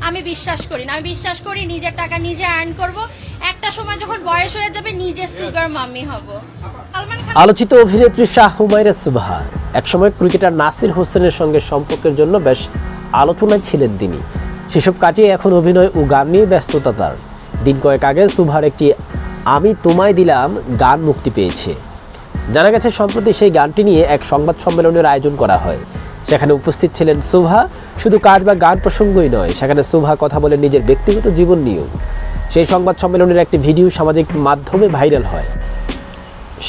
আমি বিশ্বাস করি না। আমি বিশ্বাস করি নিজের টাকা নিজে আর্ন করব, একটা সময় যখন বয়স হয়ে যাবে নিজে সুগার মাম্মি হব। সালমান খান আলোচিত অভিনেত্রী শাহ হুমায়রা সুবহা একসময় ক্রিকেটার নাসির হোসেনের সঙ্গে সম্পর্কের জন্য বেশ আলোচনায় ছিলেন তিনি। সেসব কাটিয়ে এখন অভিনয় ও গান নিয়ে ব্যস্ততা তার। দিন কয়েক আগে সুবহার একটি আমি তোমায় দিলাম গান মুক্তি পেয়েছে। জানা গেছে সম্প্রতি সেই গানটি নিয়ে এক সংবাদ সম্মেলনের আয়োজন করা হয়। সেখানে উপস্থিত ছিলেন সুবহা। শুধু কাজ বা গান প্রসঙ্গই নয়, সেখানে সুবহা কথা বলেন নিজের ব্যক্তিগত জীবন নিয়েও। সেই সংবাদ সম্মেলনের একটি ভিডিও সামাজিক মাধ্যমে ভাইরাল হয়।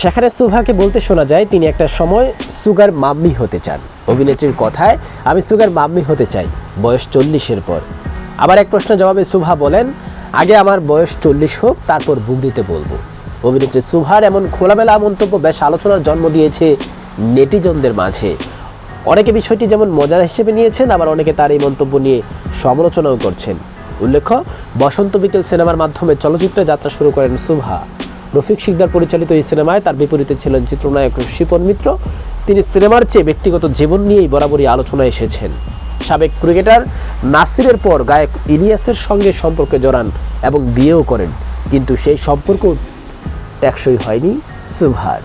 সেখানে সুবহাকে বলতে শোনা যায় তিনি একটা সময় সুগার মাম্মি হতে চান। অভিনেত্রীর কথায়, আমি সুগার মাম্মি হতে চাই বয়স 40-এর পর। আবার এক প্রশ্নের জবাবে সুবহা বলেন, আগে আমার বয়স 40 হোক, তারপর বুক দিতে বলবো। অভিনেত্রী সুবহার এমন খোলামেলা মন্তব্য বেশ আলোচনার জন্ম দিয়েছে নেটিজনদের মাঝে। অনেকে বিষয়টি যেমন মজার হিসেবে নিয়েছেন, আবার অনেকে তার এই মন্তব্য নিয়ে সমালোচনাও করছেন। উল্লেখ্য, বসন্ত বিকেল সিনেমার মাধ্যমে চলচ্চিত্রে যাত্রা শুরু করেন সুবহা। রফিক শিকদার পরিচালিত এই সিনেমায় তার বিপরীতে ছিলেন চিত্রনায়ক শিপন মিত্র। তিনি সিনেমার চেয়ে ব্যক্তিগত জীবন নিয়েই বরাবরই আলোচনায় এসেছেন। সাবেক ক্রিকেটার নাসিরের পর গায়ক ইলিয়াসের সঙ্গে সম্পর্কে জড়ান এবং বিয়েও করেন, কিন্তু সেই সম্পর্ক টেকসই হয়নি সুবহার।